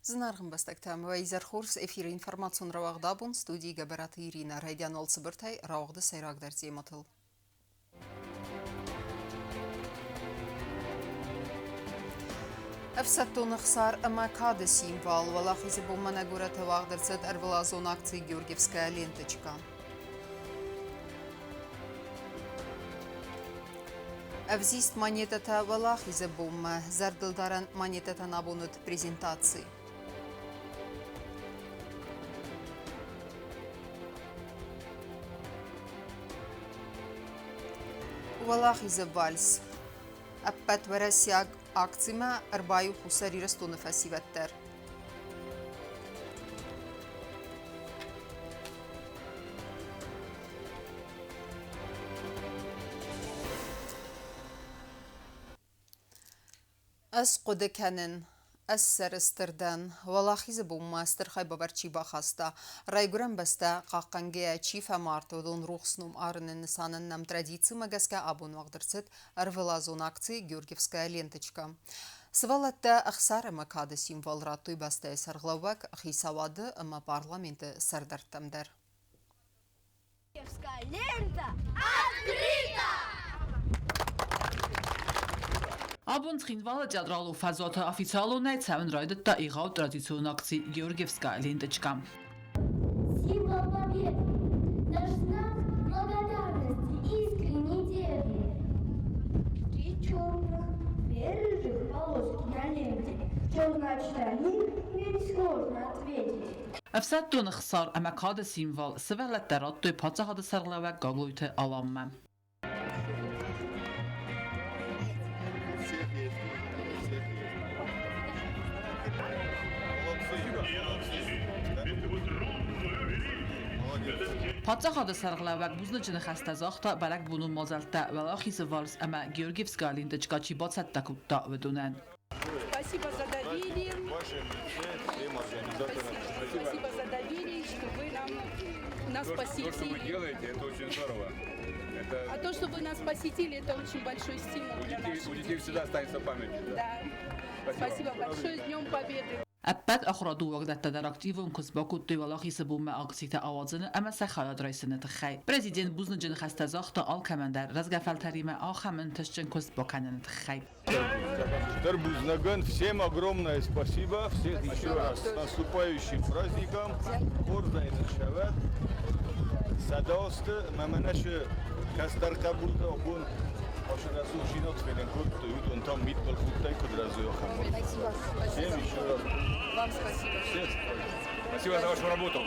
Знаргын бастактам ва изархурс эфири информацион равагдабун студии габараты Ирина Райдиан Олцыбыртай равгды сайрагдар зематыл. Афсаттон хсар амакады символ валахизи буммана гура тавагдырцет арвлазон акции Георгиевская ленточка. Авзист монетата валахизи бумма зардылдаран монетата набунут презентации. Валахизи вальс أبت ورسياق أقسمة 4 رستون فسيبتر أسقد كانن أسر استردن ولاخيز بوما استرخي ببرچي باخستا رايگرم بستا قاقنگيا چيفا مارتو دون روخسنوم арнын нысанын нам традиции магаска абун вагдырцет арвелазон акции Георгиевская ленточка. Свалатта ахсара макады символ ратуй баста сарглавак хисавады ама парламенты сардартамдар. Георгиевская лента открыта! Abondskinvala театралу фазота официалунай цавен райдет та играл традиционную акции Георгиевская ленточка. Символ победы, наш знак благодарности искренней деви. 3 черных, 2 рыжих полоски на ленте. Что значит они? Ведь сложно ответить. Афсаттон хсар амакады символ севелет тараттой пацахады сарлавак гаглуйте аламма. Пацахады сарлавак бузначны хастазахта барак буну мазалта валахисы варс ама Георгиевская ленточка чибацатта кутта ведунен. Спасибо за доверие. Спасибо за доверие, что вы нас посетили. То, что вы делаете, это очень здорово. А то, что вы нас посетили, это очень большой стимул для нас. У детей всегда останется память. Да. Спасибо большое. С Днем Победы. أبد أخرجوا وقت تداركتيفون كسبكوا تيوالخي سبوم أقصيت أوازن أما سخالد رئيسنة خي. بريزيدنت بوزنجن خستزاخت آل كماندر رزقفل تريمة آخر من تشجن كسبكانة خي. Тарбузнаган, всем огромное спасибо, всех еще раз с наступающим праздником. Гордая Шават, Садаоста, Маманаши, Кастаркабурта, Обун, Ошарасу, Шинот, Феленкот, он там Митпал Футтай, Кудразу, Хамор. Всем еще раз. Вам спасибо. Спасибо за вашу работу.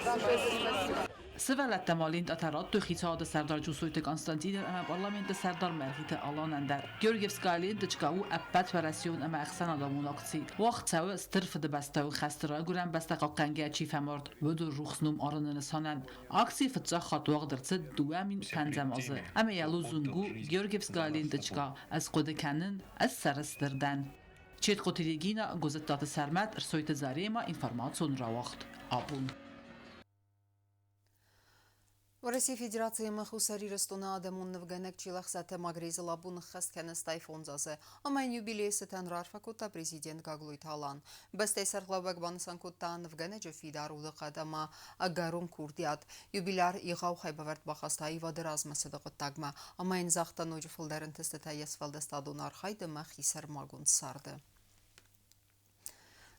Вам спасибо. سوالت تمالین اتراد تو خیتاد سردار جوسویت کنستانتین اما پارلمنت سردار مرخیت آلان اندر گیورگیفسکای لنتچکا و ابت وراسیون اما اخسان آدمون اقصی وقت سو استرف دبسته و خسترا گرم بسته قاقنگه چی فمرد ودو روخسنوم آرن نسانن اقصی فتزا خط وقت درصد دوامین پنجم آزه اما یالو زنگو گیورگیفسکای لنتچکا از قد کنن از سرستردن چیت قطیگینا گزتات سرمت رسویت زاریما اینفرماسیون را وقت آبون В России Федерации Махусари Растуна Адамун Навганек Чилахсата Магриза Лабун Хастканес Тайфонзазе, Амайн юбилей Сатан Рарфакута президент Гаглуй Талан. Бастей Сархлавак Бансан Кутан Навганеджа Фидару Дакадама Агарун Курдиат, юбиляр Игау Хайбаварт Бахаста и Вадеразма Седаготагма, Амайн Захтануджи Фалдерен Тестета Ясфалдестадун Архайда Махисар Магун Сарде.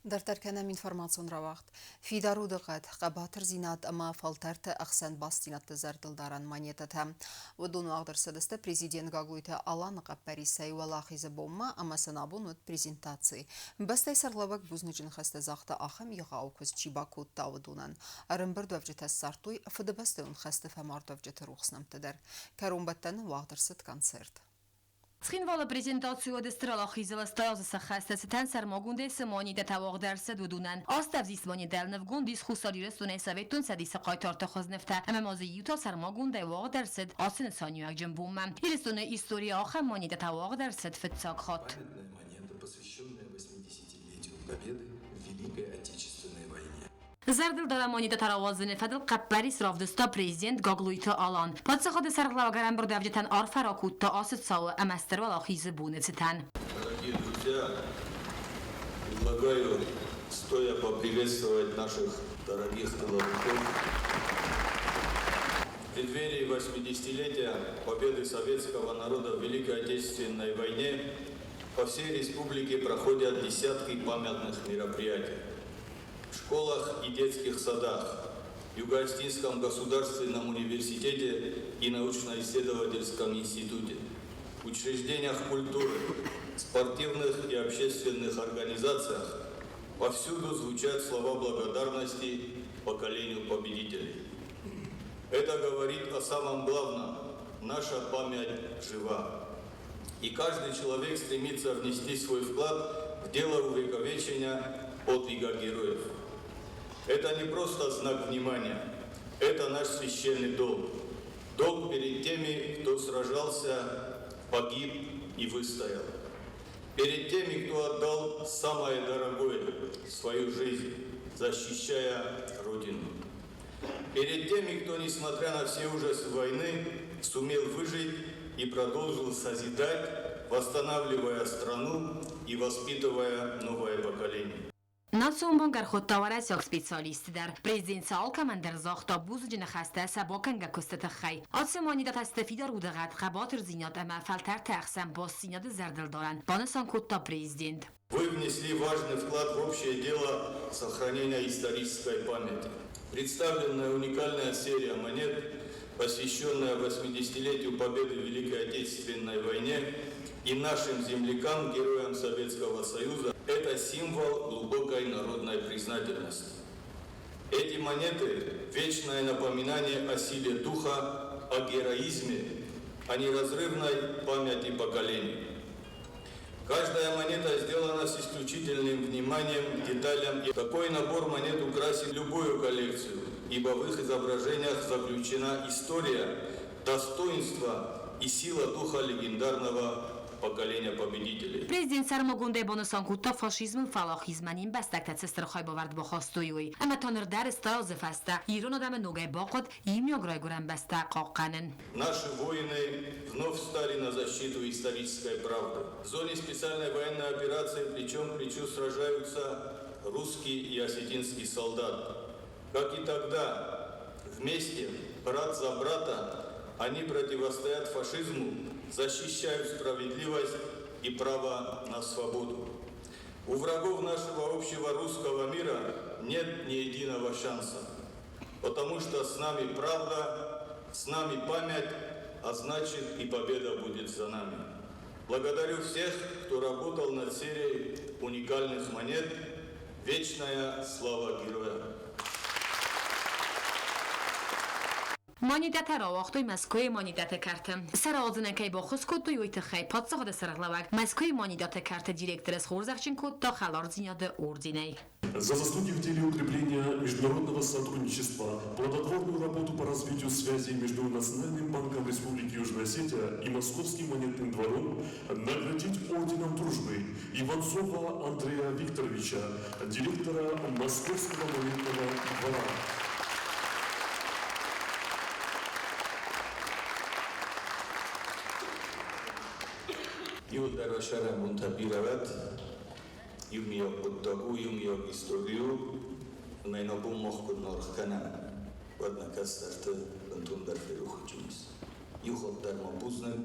در ترکنم اینفرماسیون را وقت فیدارو دقت قباتر زینات اما فالترت اخسن باستینات زردل دارن مانیتت هم و دونو اقدر سدسته پریزیدین گاگویت آلان قبری سی و لاخیز بوما اما سنابونوت پریزنتاسی بسته سرلوک بوزنجن خسته زاخته آخم یغاو کس چیباکوت تاو دونن ارنبر دوفجت سارتوی فده بسته اون خسته فمار دوفجت روخسنم تدر کرون بتن و اقدر سد کنسرت Схинвала презентацию дестрала хизела стоял за сахаста сетан сармагунде самони да тавaq درصد ودونن آستف زیسمانی دلنف گوندیس خسالی رستونه سویتون سدیس قایتار تخزنفته اما مازی یوتا سرماگونده واق درصد آسن سانیو اک جنبومم هیرستونه ایستوری آخر مانی دا тавaq درصد فتساق خات монета, посвященная 80-летию Победы в Великой Отечественной войне. زردل دارمانی دا تراوازن فدل قبری سرافدستا президент گاگلویتا آلان پادسخاد سرغلاو گرم برده وجتن آرفراکوت تا آست ساو امستر ولا خیز بونه ستن Дорогие друзья, предлагаю стоя поприветствовать наших дорогих тыловиков. В преддверии 80-летия победы советского народа в Великой Отечественной войне по всей республике проходят десятки памятных мероприятий. В школах и детских садах, в Юго-Остинском государственном университете и научно-исследовательском институте, в учреждениях культуры, спортивных и общественных организациях повсюду звучат слова благодарности поколению победителей. Это говорит о самом главном – наша память жива. И каждый человек стремится внести свой вклад в дело увековечения подвига героев. Это не просто знак внимания, это наш священный долг. Долг перед теми, кто сражался, погиб и выстоял. Перед теми, кто отдал самое дорогое – свою жизнь, защищая Родину. Перед теми, кто, несмотря на все ужасы войны, сумел выжить и продолжил созидать, восстанавливая страну и воспитывая новое поколение. Naționbangar خودتاورس یک سپیڅالیست در پرزیدنت سال کماندر زاختا بوز جن خسته سباکن گکست خی آسمانی دت استفیده رو دقت خباتر زینات اما فلتر تقسم با سیناد زردل دارن بانسان کوتا پرزیدنت. Вы внесли важный вклад в общее дело сохранения исторической памяти. Представленная уникальная серия монет, посвященная 80-летию победы в Великой Отечественной войне и нашим землякам, героям Советского Союза, это символ глубокой народной признательности. Эти монеты – вечное напоминание о силе духа, о героизме, о неразрывной памяти поколений. Каждая монета сделана с исключительным вниманием к деталям, и такой набор монет украсит любую коллекцию, ибо в их изображениях заключена история, достоинство и сила духа легендарного поколения победителей. Президент Сармагунде бонусан кута фашизм фалахизманин бастактат сестрхай бавард با خواستوی اما تانر در استراز فسته ایران آدم نوگای باقود ایمیاگرای گرم بسته قاقنن. Наши воины вновь встали на защиту исторической правды. В зоне специальной военной операции плечом к плечу сражаются русский и осетинский солдат. Как и тогда, вместе, брат за брата, они противостоят фашизму, защищают справедливость и право на свободу. У врагов нашего общего русского мира нет ни единого шанса, потому что с нами правда, с нами память, а значит и победа будет за нами. Благодарю всех, кто работал над серией уникальных монет. Вечная слава героя! مانیدت را وقتی مسکوی مانیدت کردم سر آزنه که با خود کد دوی تخی پاد سخت سرغلوک مسکوی مانیدت کرد دیرکتر خورزخشین کد تا خلار زیاد اردینه. За заслуги в деле укрепления международного сотрудничества, плодотворную работу по развитию связей между Национальным банком Республики Южная Осетия и Московским монетным двором наградить орденом дружбы Иванцова Андрея Викторовича, директора Московского монетного двора. Iul dervashara muntabiravat, iumiok buttagu, iumiok istoriu, nainobum mohkud norkhana, vadna kastarte bantum darferu khujumis. Iukhot darma buznek,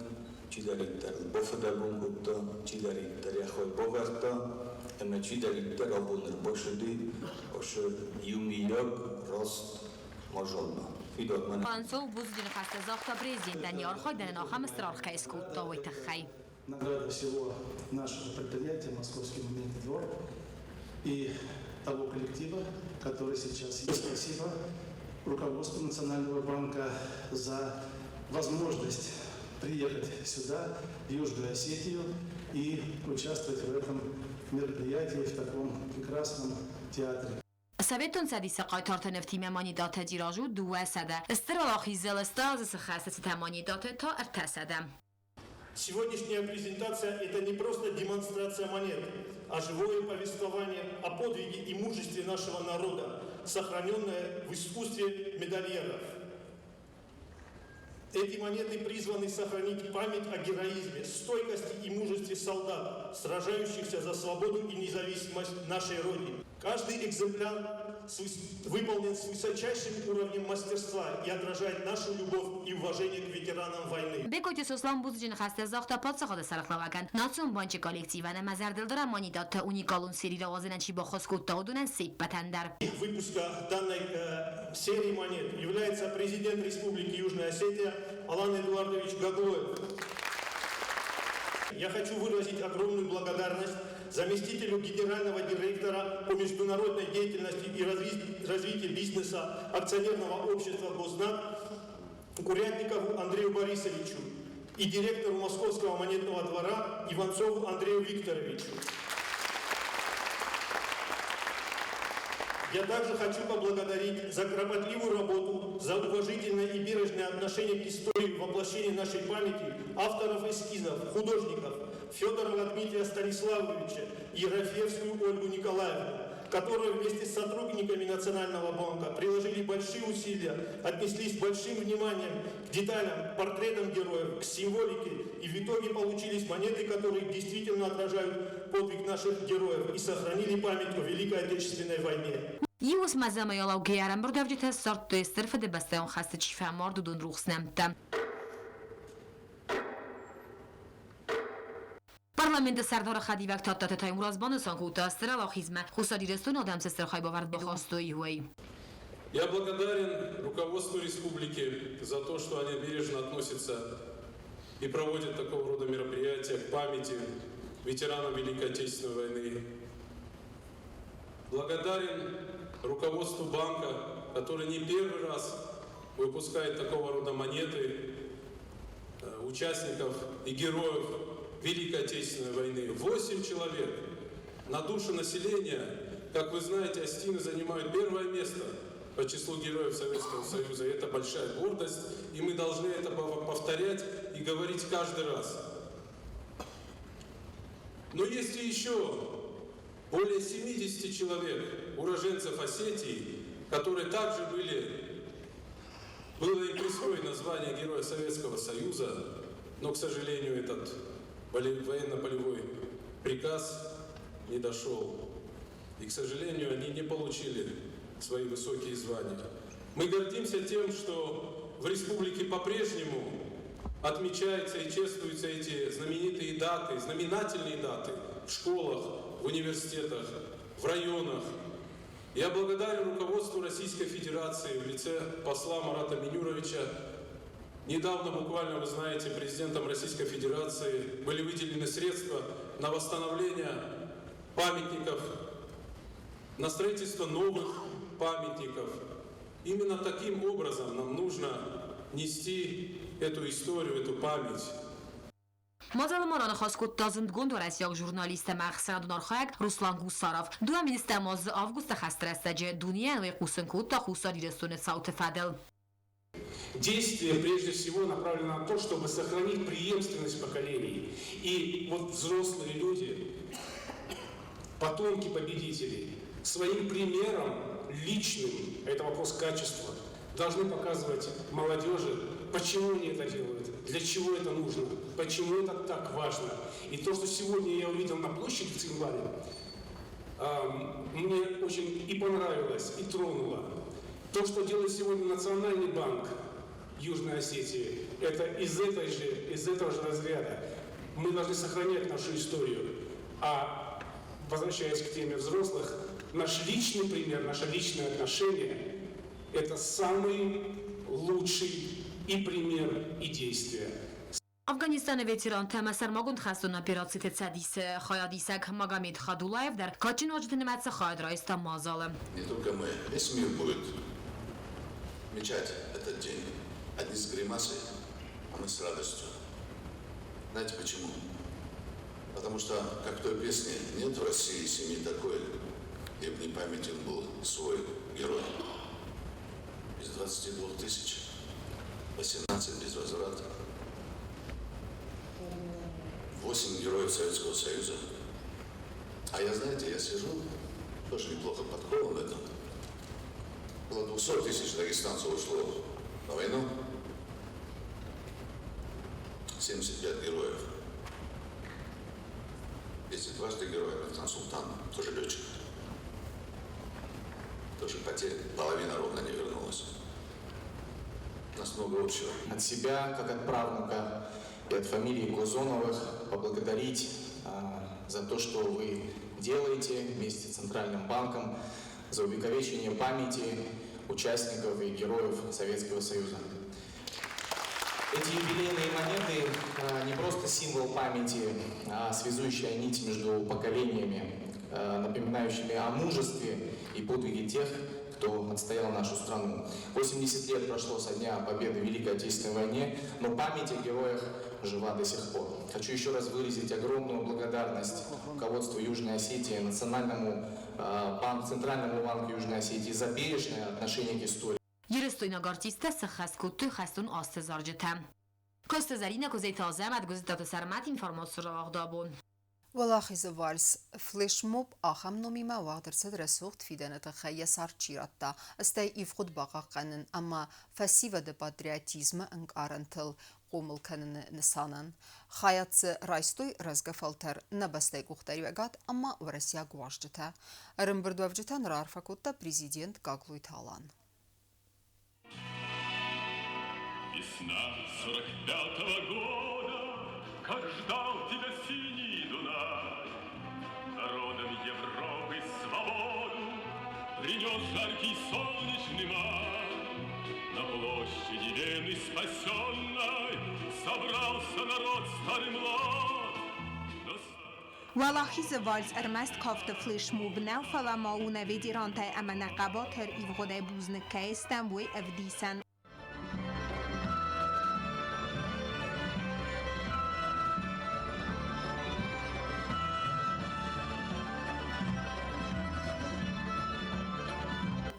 cidarit dar bofadar bungutta, cidarit dar yakhoi bovarta, ema cidarit dar abunir boshedi, oshe iumiok rost mojolna. Панцов буздин хаста захта президент Даниил Хойден нахам стрархай скутта ой тахай. Награда всего нашего предприятия «Московский монетный двор» и того коллектива, который сейчас есть. Спасибо руководству Национального банка за возможность приехать сюда, в Южную Осетию, и участвовать в этом мероприятии, в таком прекрасном театре. Советон садиса قایتارت نفتی ممانی داته جیراجو دو سده استرالاخی زلستاز سخصت تمانی داته تا ارتسده. Сегодняшняя презентация – это не просто демонстрация монет, а живое повествование о подвиге и мужестве нашего народа, сохраненное в искусстве медальеров. Эти монеты призваны сохранить память о героизме, стойкости и мужестве солдат, сражающихся за свободу и независимость нашей Родины. Каждый экземпляр выполнен с высочайшим уровнем мастерства и отражает нашу любовь и уважение к ветеранам войны. Բեկոյթի Սոսլան բուզջին խաստե զաղթապատ սղադը սարխլավական նացիոն բանչի կոլեկտիվանը մազարդելդրա монիտат уникалун серийра озеначи бо хоску таудунен сип патандар. Выпуска данной серии монет является президент Республики Южная Осетия Алан Эдуардович Гаглоев. Я хочу выразить огромную благодарность заместителю генерального директора по международной деятельности и развитию бизнеса акционерного общества «Гознак» Курятникову Андрею Борисовичу и директору Московского монетного двора Иванцову Андрею Викторовичу. Я также хочу поблагодарить за кропотливую работу, за уважительное и бережное отношение к истории воплощения нашей памяти авторов эскизов, художников Федорова Дмитрия Станиславовича и Ерофеевскую Ольгу Николаевну, которые вместе с сотрудниками Национального банка приложили большие усилия, отнеслись с большим вниманием к деталям, портретам героев, к символике, и в итоге получились монеты, которые действительно отражают подвиг наших героев и сохранили память о Великой Отечественной войне. Иус мазама ялау геярам бурдавджите сорт то истерфе де бастаон хаста чифа мордудун рухснемта. Парламент сардора хадивак таттата тайм уразбаны санкута астралахизма хусадирестун адамсе стрхай бавард бахостои хуэй. Я благодарен руководству республики за то, что они бережно относятся и проводят такого рода мероприятия к памяти ветеранам Великой Отечественной войны. Благодарен руководству банка, который не первый раз выпускает такого рода монеты участников и героев Великой Отечественной войны. 8 человек на душу населения. Как вы знаете, Остины занимают первое место по числу героев Советского Союза. Это большая гордость, и мы должны это повторять и говорить каждый раз. Но есть и еще более 70 человек, уроженцев Осетии, которые также было им присвоено звание Героя Советского Союза, но, к сожалению, этот военно-полевой приказ не дошел. И, к сожалению, они не получили свои высокие звания. Мы гордимся тем, что в республике по-прежнему отмечаются и чествуются эти знаменитые даты, знаменательные даты в школах, в университетах, в районах. Я благодарен руководству Российской Федерации в лице посла Марата Минюровича. Недавно, буквально, вы знаете, президентом Российской Федерации были выделены средства на восстановление памятников, на строительство новых памятников. Именно таким образом нам нужно нести эту историю, эту память. Мазал маран хаскут тазند гондорасяк журналист махсад нархак Руслан Гусаров. Дуа министр маз августа хастрастаджи дуния ве кусенкут та хусади рестуне саут фадел. Действие, прежде всего, направлено на то, чтобы сохранить преемственность поколений. И вот взрослые люди, потомки победителей, своим примером личным, это вопрос качества, должны показывать молодежи, почему они это делают, для чего это нужно, почему это так важно. И то, что сегодня я увидел на площади в Цинвале, мне очень и понравилось, и тронуло. То, что делает сегодня Национальный банк Южной Осетии, это из этого же разряда. Мы должны сохранять нашу историю. А возвращаясь к теме взрослых, наш личный пример, наше личное отношение – это самый лучший и пример, и действие. Афганистан ветеран Тамасар Магунд хастун операции Цадис Хаядисак Магомед Хадулаев дар Качин оджденемец Хадраиста Мазала. Не только мы, весь мир будет отмечать этот день. Одни с гримасой, а мы с радостью. Знаете почему? Потому что, как в той песне, нет в России семьи такой, где бы не памятен был свой герой. Из 22 тысяч 18 без возврата. 8 героев Советского Союза. А я, знаете, я сижу, тоже неплохо подкован в этом. Было 200 тысяч дагестанцев ушло на войну. 75 героев. Если дважды герой, Рафтан Султан, тоже летчик. Тоже потерь, половина ровно не вернулась. У нас много общего. От себя, как от правнука, и от фамилии Кузоновых поблагодарить за то, что вы делаете вместе с Центральным банком за увековечение памяти участников и героев Советского Союза. Эти юбилейные монеты не просто символ памяти, а связующая нить между поколениями, напоминающими о мужестве и подвиге тех, кто отстоял нашу страну. 80 лет прошло со дня победы в Великой Отечественной войне, но память о героях жива до сих пор. Хочу еще раз выразить огромную благодарность руководству Южной Осетии, Центральному банку Южной Осетии за бережное отношение к истории. Երստույնագործիստը սխասկուտու խաստուն աստեզարջտը։ Կոստեզարինը կուզեի թազը մատ գուզետատու սարմատ ինформացիա աղդաբուն։ Վալախիզը վալս ֆլեշմոբ ախամնոմիմա վաղդրցը դրեսուղտ ֆիդենետը խայեսար չիրատտա, ըստայ իվխուտ բաղաղկանն, ամա ֆասիվը դը պատրիատիզմը ընկարընթլ qo'milkanini nisanan xayatsi raystoy razgafaltar nabastay guxtari vagat amma Rossiya guvajjita rimbirdovjitan rarfakutta prezident Gagluyt Alan. Весна 45-го года, как ждал тебя синий Дунай, народом Европы свободу принес жаркий солнечный май. На площади Вены спасенной собрался народ старый млад. Валахиз вальс армаст кафта флешмоб науфала мауна ведирантай ама нақабатер ивгодай бузныккаистан вой авдисан.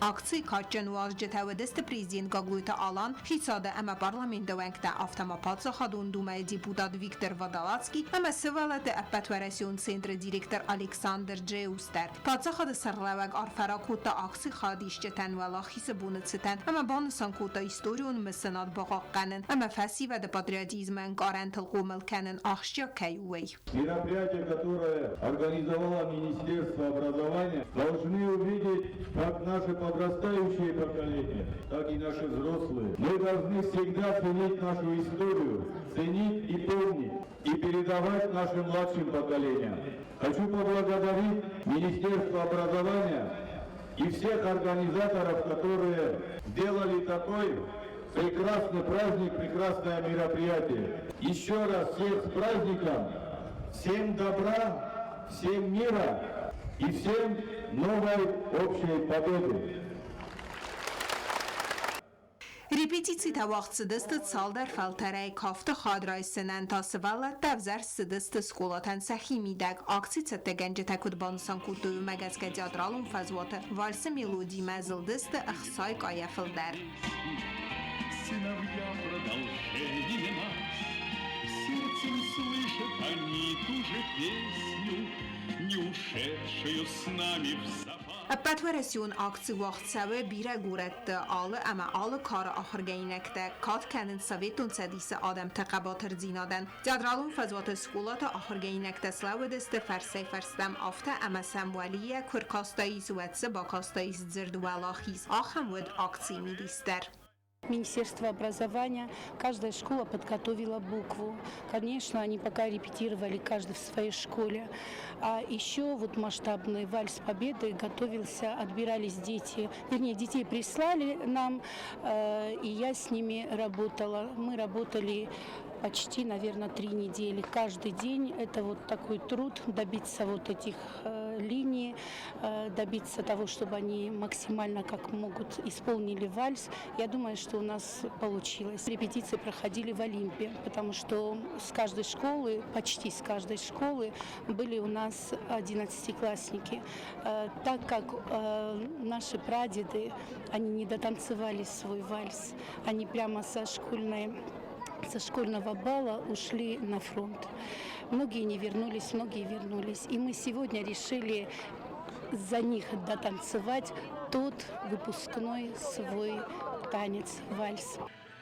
Акции качан уазжетавадест президент Gagluyt Alan хицада ама парламента венкта автомапатса хадун думай депутат Виктор Водолацкий ама сывалады аппатварасион центра директор Александр Джеустер. Патса хады сарлаваг арфара кота акции хадишчетан валахисы буныцетан ама банысан кота историон мысынат багаққанын ама фасивада патриотизман гарантыл қомылканын ахшя кайуэй. Мероприятие, которое организовало Министерство образования, должны увидеть, как наши подрастающие поколения, так и наши взрослые. Мы должны всегда ценить нашу историю, ценить и помнить, и передавать нашим младшим поколениям. Хочу поблагодарить Министерство образования и всех организаторов, которые сделали такой прекрасный праздник, прекрасное мероприятие. Еще раз всех с праздником, всем добра, всем мира и всем новой общей победы. Repetiții tawaqt sidist saldar faltaray kafta khadray senen tasvala tavzar sidist skolatan sahimidag aksi tsetegenje takud bansan kutu magazga teatralum fazwata vals melodi mazildist akhsay qayafildar. Сыновья продолжение наш, сердцем слышат они ту же песню, не ушедшую с нами в запас. Аппатварасион акции вaqt sawa bira gurat alı ama alı kar ahırgeynekte kat kenin Sovetun sadisi adam taqabatır zinadan teatralun fazvat skolata ahırgeynekte slavedeste fersay ferstam afta ama semvaliye kurkastayı suvatse bakastayı zirdualakhis ахам вод акции милистер. Министерство образования, каждая школа подготовила букву. Конечно, они пока репетировали каждый в своей школе. А еще вот масштабный вальс победы готовился, отбирались дети. Вернее, детей прислали нам, и я с ними работала. Мы работали почти, наверное, 3 недели. Каждый день это вот такой труд, добиться вот этих линий, добиться того, чтобы они максимально как могут исполнили вальс. Я думаю, что у нас получилось. Репетиции проходили в Олимпе, потому что с каждой школы, почти с каждой школы были у нас 11-классники. Так как наши прадеды, они не дотанцевали свой вальс, они прямо со школьного бала ушли на фронт. Многие не вернулись, многие вернулись. И мы сегодня решили за них дотанцевать тот выпускной свой танец, вальс.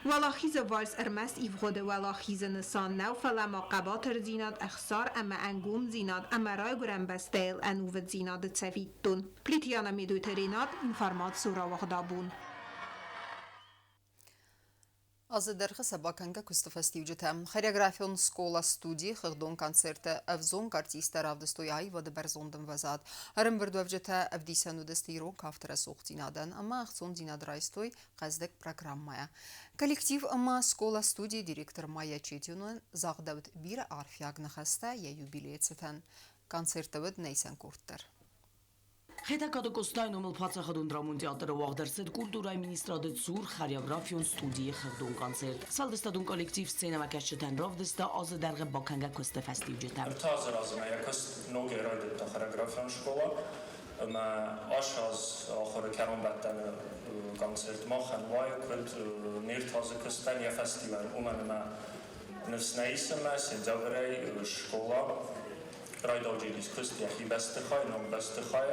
ولاخیز والس ارمس ایفغود ولاخیز نسان نو فلما قباتر زیناد اخسار اما انگوم زیناد اما رای گرم بستیل انوود زیناد تسویدتون پلیتیانا میدو ترینات انفرمات سورا وغدابون Az dergesa bakanga kustofestivjutem choreografion skola studi khrdon koncerte avzon artista ravdestoyay vad berzonden vazad harim verdovjeta avdisanu destiro kaftra soxtinadan ama xson zinadraystoy qazdek programmaya kollektiv ama skola studi direktor Maya Chetyunun zagdavt bir arfyag nakhasta ya yubiletseten konsertavad neysen kurttar Հետակատը կոստայն ումլ պացախդուն դրամուն թեատրը վաղդերսետ կուլտուրայ մինիստրադետ սուր խարիոգրաֆիոն ստուդիի խղդուն կոնցերտ։ Սալդստադուն կոլեկտիվ սցենա մակաշչտան ռովդստա ազը դարգը բականգա կոստը ֆեստիվ ջետամ։ Թազր ազնա յակս նոգեր այդտա խարիոգրաֆիոն շկոլա մա աշազ ախորը քարոն բատտան կոնցերտ մախան վայ քրտ ներ թազը կոստան յա ֆեստիվալ ումանա նսնայսը մա սենտաբրայ շկոլա Ռայդոջիլիս քստիախի բեստխայ նոմ բեստխայ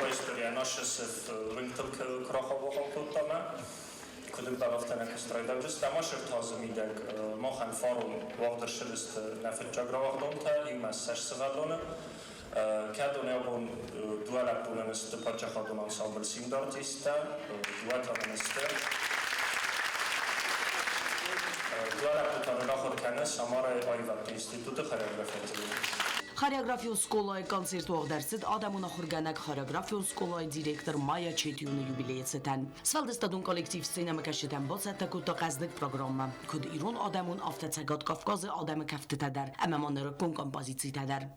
История наша с рынком крахового куда баловтана кострайда just тамашер тазмидек мохан форум вагдершилист нафичагравагдонта имассаш сгадона кадонеобон дуалапунанст пачахадон ансамбл синдартиста дуатанст дуалапутан рахор канас самара айват институты хореографии Խարիոգրաֆիոն սկոլայի կոնցերտ ուղդերսիտ Ադամուն ախորգանակ խարիոգրաֆիոն սկոլայի դիրեկտոր Մայա Չետյունը юбилейցետան։ Սվալդստադուն կոլեկտիվ սցենա մկաշետան բոցատակուտա ყազդիկ պրոգրամը։ Քուդ իրուն Ադամուն ավտացագատ Կավկազը Ադամը կավտտադար, ամամաները կոն կոմպոզիցիտադար։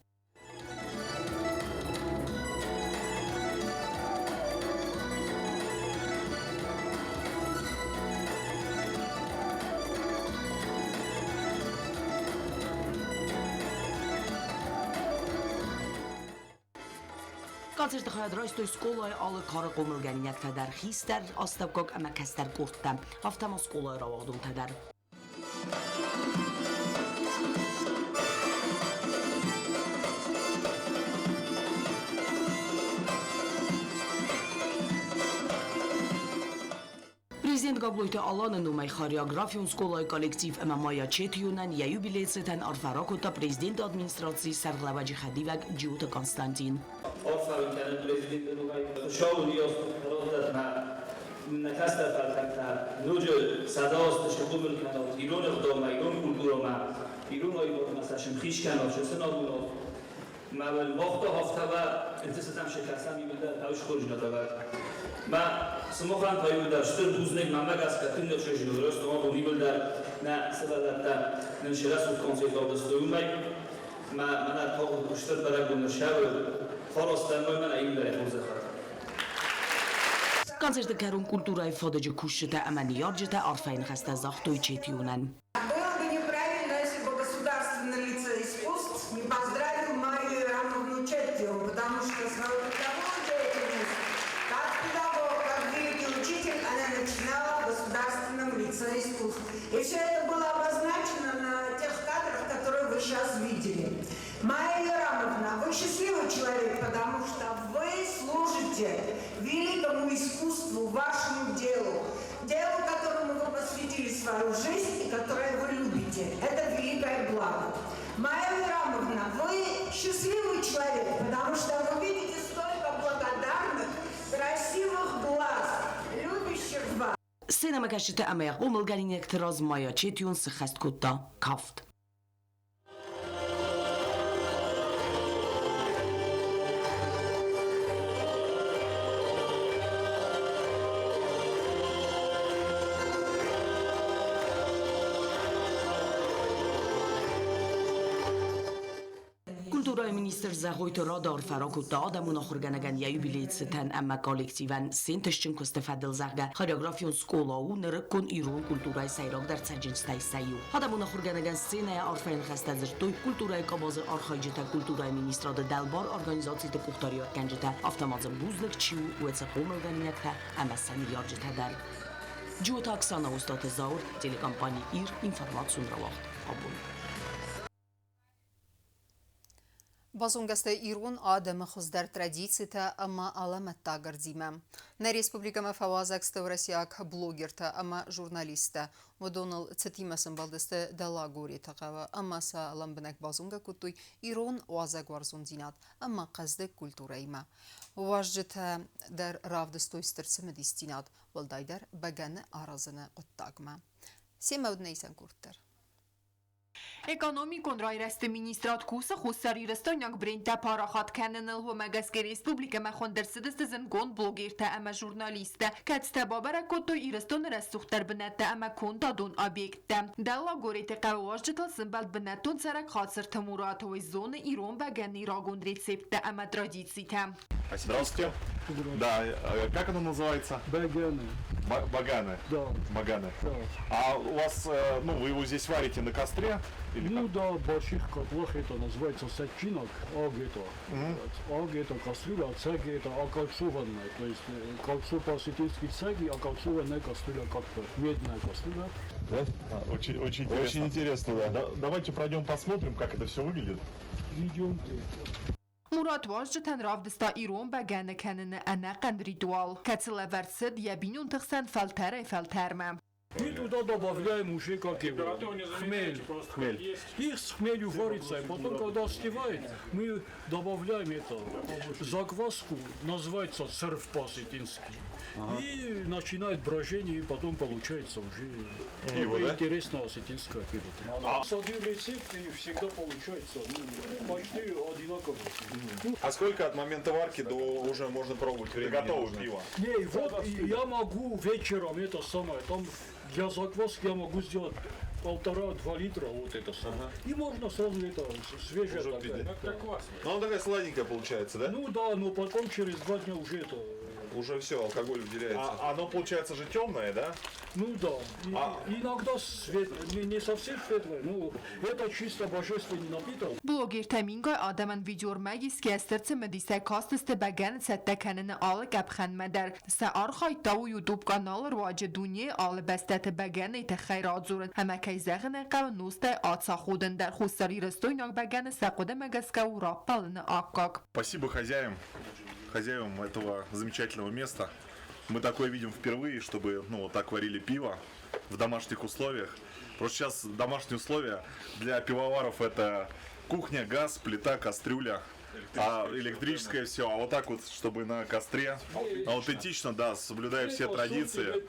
Կոնցերտը խայադրայստոյ սկոլայի ալը կարը կոմılganiyat թադար խիստար աստավկոկ ամակաստար կուրտտա ավտամա սկոլայի ռավաղդում թադար Президент Գաբլոյտը Ալանը նոմայ խարիոգրաֆիոն սկոլայի կոլեկտիվ Մայա Չետյունան я юбилейցետան արվարակոտա президент ադմինիստրացիի Սարգլավաջի խադիվակ Ջյուտը Կոնստանտին Orfăinul prezidentului Șaului Iosif nakasta falta nujo sadaost shqumul kanal iron qdoma iron kulturoma iron oybor masashim khish kanal shesnabuno ma vel vaqt haftava intisatam shekasam yibda tawsh khorj nadavat ma smokhan tayuda shtir buznek mamagas katin shoshino rost ma yibda na sabalatta nshras koncert odstoymay ma mana tog shtir baragun shav Концерты Карун культурой фододжи кушета аманиорджета арфайн хаста захтой Четьюнан. Было бы неправильно, если бы государственное лицо искусств не поздравил Майю Ивановну Четьеву, потому что свою трудовую деятельность как педагог, как великий учитель она начинала в государственном лице искусств. И все это было обозначено на тех кадрах, которые вы сейчас видели. Майя Ярамовна, вы счастливый человек, потому что вы служите великому искусству, вашему делу, которому вы посвятили свою жизнь и которое вы любите. Это великое благо. Майя Ярамовна, вы счастливый человек, потому что вы видите столько благодарных, красивых глаз, любящих вас. Сцена макашите амая умылганинек траз Мая Четьюн схаст кутта кафт. Կուլտուրայի մինիստրը զաղոյթը ռադար ֆարակուտա Ադամուն ախորգանական юбилейցետան ամա կոլեկտիվան սենտշչն կոստեֆադել զաղգա խարիոգրաֆիոն սկոլաու նրկոն իրուն կուլտուրայի սայրող դարձաջինստայ սայու Ադամուն ախորգանական սցենայա արֆային խաստազրտոյ կուլտուրայի կաբազը արխայջետա կուլտուրայի մինիստրադը դալբար օրգանիզացիետը կուղտարիոտ կանջետա ավտամազը բուզլıq չիու ու էցը խոմըլգանինյակտա ամասան միարջետա դար Ջուտա Оксана Устаты Заур, телекомпания ИР, информацию на вахт. Բազոնգաստե Իրուն ադեմը խոզդար տրադիցիთა ըմա ալամետտա գրձիմը։ Նե ռեսպուբլիկամը ֆավազակստը վրասիակ բլոգերთა ըմա ժուրնալիստը Ոդոնալ ցտիմը սմբալդստը դալագորի թղավը ըմասա լամբնակ բազոնգա կուտույ Իրուն օազագվարզուն զինատ ըմա қազды կուլտուրայմը։ Ուաժջթը դար равдստոյ ստրցմը դիստինատ վլդայդար բագանը առազնը ոտտագմը։ Սեմավդնեյսան կուրտեր։ Էկոնոմիկոն ռայրեստը մինիստրատ կուսը խուսարի ռստոնյակ բրենտա պարախատ կեննլ հոմեգասկե ռեսպուբլիկը մեխոն դրսդստը զնգոն բլոգերտը əmə ժուրնալիստը կացտə բաբարə կոտո իրստոն ռəստուxtər բնətə əmə կոնդադոն объектը դալա գորետə qavajjıtal սմբալդ բնետոն царак խացր թմուրատովի зоны Ирон баганы рагон рецепта əmə традицита. Здравствуйте. Да, как оно называется? Баганы. Баганы? Да. Баганы. Да. А у вас, ну, вы его здесь варите на костре? Или ну да, в больших котлах это называется сачинок, аг это кастрюля, а цег это окольцованная, то есть кольцо по-осетински цеги, окольцованная кастрюля как-то, медная кастрюля. Да? Очень интересно. Очень интересно, да. Давайте пройдем посмотрим, как это все выглядит. Идемте. Мурат вождтан равдста Ирон баганы кенне анакан ритуал. Кацелаверсед ябинун тхсан фалтерме. Мы туда добавляем уже как его, хмель. Их с хмелью варится, и потом, когда остывает, мы добавляем это, закваску, называется церв по-осетински. И начинает брожение, и потом получается уже пиво, да? интересное осетинское пиво. С один рецепт и всегда получается почти одинаково. А сколько от момента варки до уже можно пробовать готовое пиво? Не, вот я могу вечером это самое, там для закваски я могу сделать 1,5-2 литра вот это самое. И можно сразу это свежее такая. Ну, она такая сладенькая получается, да? Ну да, но потом через 2 дня уже это... Уже все, алкоголь выделяется. А оно получается же темное, да? Ну да. Иногда светлое, не совсем светлое, но это чисто божественный напиток. Блогер Таминго Адаман видеор магис кестерце медисе кастесте баган сетте кенene al gabxan meder se arxay taw YouTube kanal rواج دونیه al بستت bagane te خیرات زورن همه کی زغن قو نوسته آتسا خودن در خساری رستویناک bagane سقوده مگسکا و راپالن آکاک. Спасибо хозяевам этого замечательного места. Мы такое видим впервые, чтобы, ну, вот так варили пиво в домашних условиях. Просто сейчас домашние условия для пивоваров это кухня, газ, плита, кастрюля, электрическое все. А вот так вот, чтобы на костре, аутентично, да, соблюдая все традиции.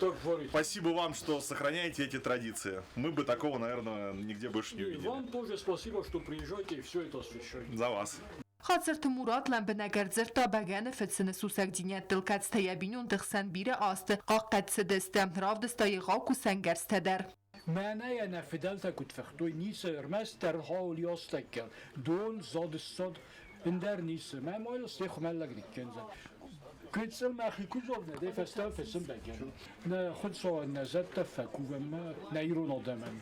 Спасибо вам, что сохраняете эти традиции. Мы бы такого, наверное, нигде больше не увидели. Вам тоже спасибо, что приезжаете и все это освещаете. За вас. خاطر مراد لم بنگرزر تا بگن فتسن سوسک دینیت دلکت تیابینون دخسن بیره آست قاقت سدسته رافدستا یقاق و سنگرسته در معنی نفدلتا کت فختوی نیسه ارمست در حالی آستکر دون زاد الصد اندر نیسه من مایل استیخ ملگ نکنزن كنسل ما أخي كل جوب ندي فستان فسم بجن نخد سو نزت تفكو وما نيرون دمان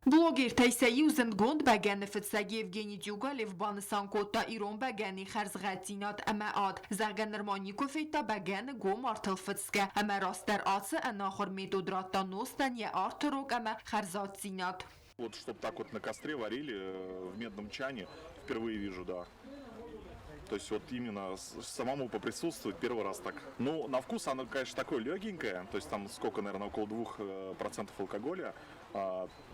بلوگر تیسایی و زندگوند بگن فتساگی evgeni دیوگالف بانسان کوتا ایران بگنی خرز غتینات اما آد زرگن نرمانی کفیتا بگن گو مارتل فتسکه اما راست در آسه اناخر میدودراتا نوستن یه آرتروک اما خرزات زینات. Вот чтобы так вот на костре варили в медном чане, впервые вижу, да. То есть вот именно самому поприсутствовать первый раз так. Ну, на вкус оно, конечно, такое легенькое. То есть там сколько, наверное, около 2% алкоголя.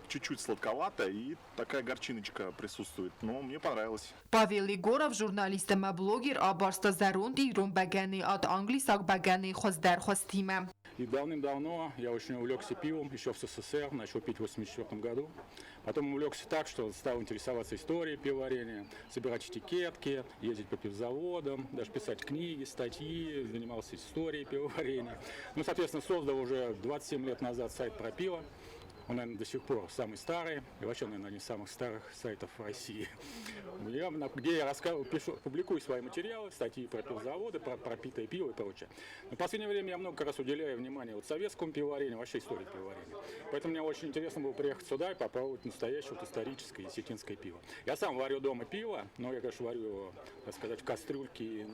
Чуть-чуть сладковато и такая горчиночка присутствует. Но мне понравилось. Павел Егоров, журналист и блогер, абарста зарунд Ирон баганы от англисак баганы хоздер хостиме. И давным-давно я очень увлекся пивом, еще в СССР, начал пить в 1984 году. Потом увлекся так, что стал интересоваться историей пивоварения, собирать этикетки, ездить по пивзаводам, даже писать книги, статьи, занимался историей пивоварения. Ну, соответственно, создал уже 27 лет назад сайт про пиво. Он, наверное, до сих пор самый старый, и вообще, наверное, один из самых старых сайтов в России, где я публикую свои материалы, статьи про пивзаводы, про пропитое пиво и прочее. Но в последнее время я много раз уделяю внимание вот советскому пивоварению, вообще истории пивоварения. Поэтому мне очень интересно было приехать сюда и попробовать настоящее вот историческое осетинское пиво. Я сам варю дома пиво, но я, конечно, варю его, так сказать, в кастрюльке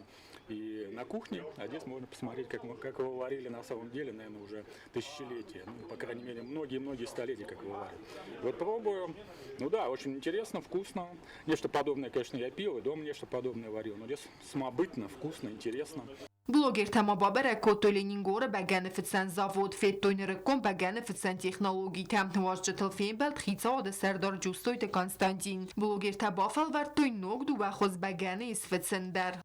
и на кухне, а здесь можно посмотреть, как его варили на самом деле, наверное, уже тысячелетия. Ну, по крайней мере, многие страны столетий, как вываривают. Вот пробую. Ну да, очень интересно, вкусно. Нечто подобное, конечно, я пил, и дома нечто подобное варил. Но здесь самобытно, вкусно, интересно. Բլոգեր թամաբաբերը կոտոլինին գորը բագանը ֆցան զավոդ ֆետոյները կոմ բագանը ֆցան տեխնոլոգի թամ թվաշ ջթլֆին բել խիցաոդը սերդար ջուստոյտը Կոնստանտին բլոգեր թաբաֆալ վար տոյ նոգ դու բախոզ բագանը is ֆցնդար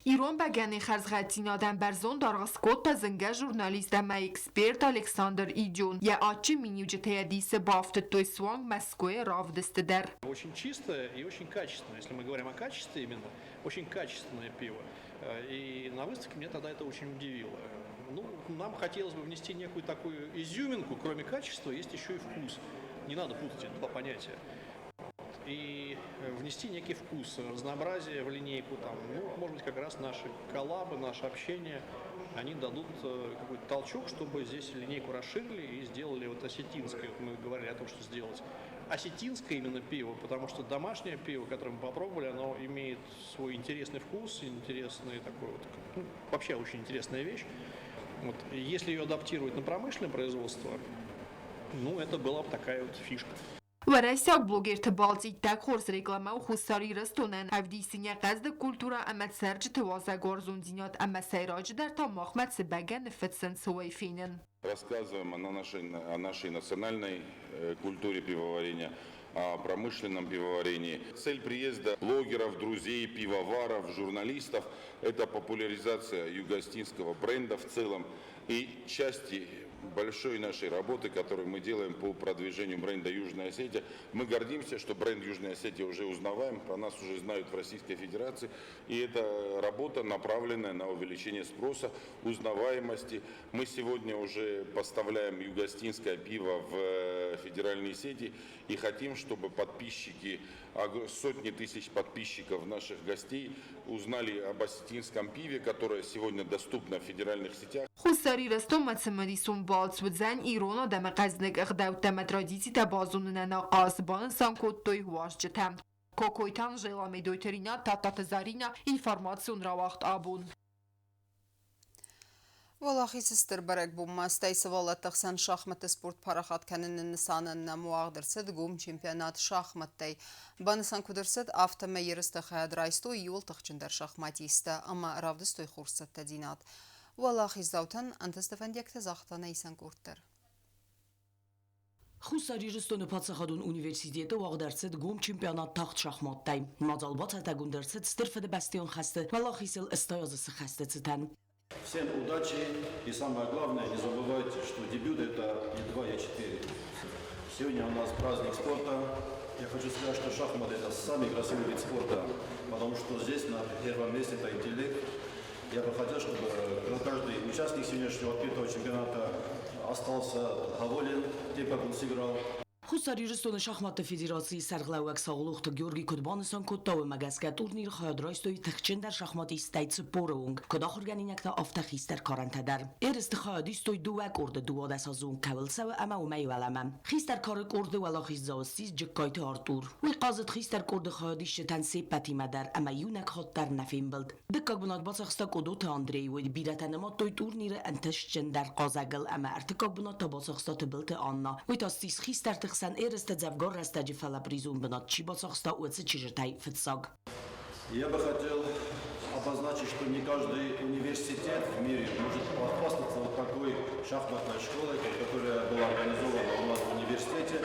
Իրոն բագանի խարզղատին ադամ բերզոն դարղս կոտը զնգա ժուրնալիստ ամա էքսպերտ Ալեքսանդր Իդյոն я ачи меню ջթեադիսը բավտը той сванг Москве равдысты дер Очень чистое и очень качественное. Если мы говорим о качестве именно, очень качественное пиво. И на выставке меня тогда это очень удивило. Ну, нам хотелось бы внести некую такую изюминку, кроме качества, есть еще и вкус. Не надо путать эти два понятия. И внести некий вкус, разнообразие в линейку, там, ну, может быть, как раз наши коллабы, наше общение, они дадут какой-то толчок, чтобы здесь линейку расширили и сделали вот осетинское, вот мы говорили о том, что сделать осетинское именно пиво, потому что домашнее пиво, которое мы попробовали, оно имеет свой интересный вкус, интересный такой вот, ну, вообще очень интересная вещь. Вот, если ее адаптировать на промышленное производство, ну, это была бы такая вот фишка. ورسیاق بلوگر تبالتی تک خورس رکلامه و خساری رستونن افدیسینی قصد کلتورا امت سرج توازه گارزوندینات اما سیراج در تا مخمت سبگن فتسن سویفینن Рассказываем о нашей национальной культуре пивоварения, о промышленном пивоварении. Цель приезда блогеров, друзей, пивоваров, журналистов – это популяризация юго-остинского бренда в целом и части большой нашей работы, которую мы делаем по продвижению бренда Южная Осетия. Мы гордимся, что бренд Южная Осетия уже узнаваем, про нас уже знают в Российской Федерации. И это работа, направленная на увеличение спроса, узнаваемости. Мы сегодня уже поставляем юго-остинское пиво в федеральные сети и хотим, чтобы подписчики, сотни тысяч подписчиков наших гостей узнали об осетинском пиве, которое сегодня доступно в федеральных сетях. خساری رستم متسمدیسون بالس ودزن ایران آدم قزنگ اقداو تمترادیسی تبازونن قاسبان سانکوت توی هواش جتم کوکویتان جلامی دویترینا تاتاتزارینا اینفارماسیون را وقت آبون Валахи сестер барак бумма стайсывала тахсан шахматы спорт парахат канынын нысанын муагдырсыд гум чемпионат шахматтай. Банысан кудырсыд автоме ерісті қаядрайсто иол тахчындар шахматисті, ама равдыстой хурсатта динат. Валахи заутан антыстыфандекті зақтана исан курттыр. Խուսարի Ռստոնը Փացախադուն Ունիվերսիտետը ուաղդարձետ գում չեմպիոնատ թախտ շախմատտայ։ Մազալբաց հետագունդարձետ ստրֆը դեբաստիոն խաստը, վալախիսել ըստայազը խաստը ծտան։ Всем удачи и самое главное, не забывайте, что дебют это не 2, а 4. Сегодня у нас праздник спорта. Я хочу сказать, что шахматы это самый красивый вид спорта, потому что здесь на первом месте это интеллект. Я бы хотел, чтобы каждый участник сегодняшнего открытого чемпионата остался доволен тем, как он сыграл. Խուսարի Ռստոնը շախմատը ֆեդերացիի սարգլավակ սաղլուղթը Գյորգի Կոդբանսան կոտտավը մագասկա տուրնիր խայադրայստոյի թխչնդար շախմատի ստայցը պորոունգ կոդախ օրգանինյակտա ավտախիստեր կարանտադար Երստը խայադիստոյ դուվակ օրդը դուադասազուն կավլսավը ամա ումայի վալամամ Խիստար կարը կորդը վալախիս զավսիս ջկկայթը արտուր Ուի qazıt խիստար կորդը խայադիշտան սեպատի մադար ամա յունակ խոտտար նավին բլդ Դկակ բնատ բացախստա կոդոթը Անդրեի ոյ բիրատանամա տոյ տուրնիրը ընթշչնդար qazagıl ամա արտկակ բնատ բացախստա տբլտը աննա Ոյ տաստիս խիստար Сан Эрста Дзавгор Растаджи Фалапризун Бенат Чибоцахста Уэци Чижертай Фетсаг. Я бы хотел обозначить, что не каждый университет в мире может похвастаться вот такой шахматной школой, которая была организована у нас в университете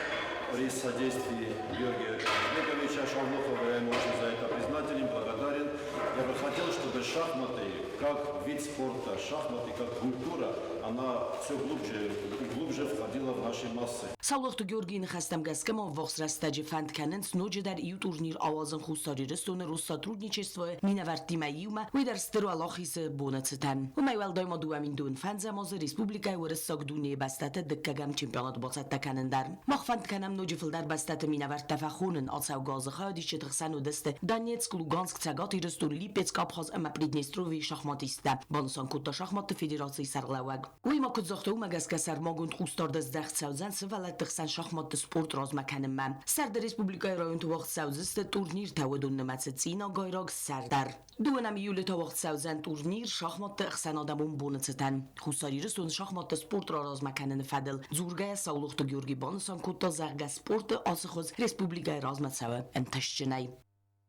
при содействии Георгия Олеговича Шалмохова. Я ему очень за это признателен, благодарен. Я бы хотел, чтобы шахматы, как вид спорта, шахматы, как культура, она все глубже входила в наши массы. Саулухту Георгиин хастам гаскама вохс Растаджи Фанд Каненс ноджи дар ию турнир авазан Хусари Рестона рус сотрудничество минавартима иума уи дар стеру алахис бонацетан. Умайвал дойма дуамин дун фанзамоз республика урсак дуне бастата дыккагам чемпионат боцатта канендар. Мах Фанд Канам ноджи филдар бастата минаварт тафахунен алсау газы хадиш четрсан удесте Донецк, Луганск, Цагат и Рестон Липецк Абхаз ама Приднестровье шахмат շախմատիստը, Բոնսան կուտա շախմատը ֆեդերացիի սարլավակ։ Ուիմա կուտզողտու մագասկասար մոգունդ խուստորդս դեղցաուզան սվալա տղսան շախմատը սպորտ ռազմականն մա։ Սարդը ռեսպուբլիկայի ռայոն թվող սաուզստը տուրնիր թավդուն նմացեցին ագայրող սարդար։ Դուանամ իուլը թվող սաուզան տուրնիր շախմատը ըխսան ադամուն բունեցտան։ Խուսարիրս ուն շախմատը սպորտ ռազմականն ֆադել։ Զուրգայա սաուլուխտը Գյորգի Բոնսան կուտա զարգա սպորտը ասխոզ ռեսպուբլիկայի ռազմացավը ընթաշճնայ։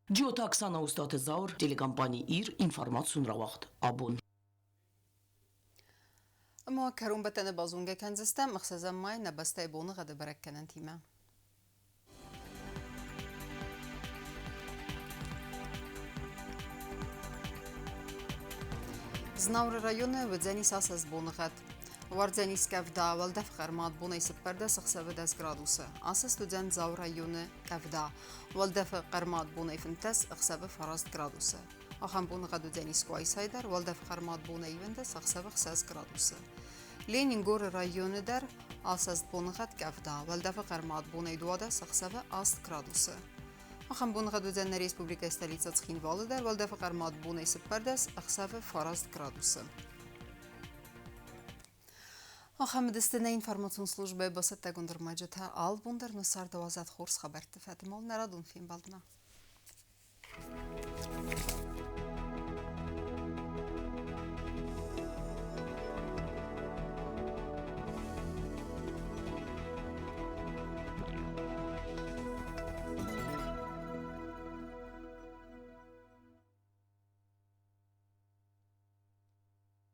Ջիոտա 20 ուստատը զաուր տելեկամպանի իր ինֆորմացիոն ռավախտ աբուն։ Ama karun betene bazunge kenzistem mıxsazam may nabastay bonu gada barakkenen time. Znavr rayonu vdzeni sasas bonğat. Вардзенис кавда валдав қармат бунай сыппарда 69 градусы. Асы студент Зау районы кавда валдав қармат бунай финтес 90 градусы. Ахан бунға дуденис куайсайдар валдав қармат бунай финтес 90 градусы. Ленингор районы дар асас бунғат кавда валдав қармат бунай дуада 90 градусы. Ахан бунға дуден республика столица Цхинвалы дар валдав қармат бунай сыппарда 90 градусы. Ахамед истина информацион службы басатта гундырмаджата ал бундар нусар 12 хорс хабарты фатимол нарадун фин балдна.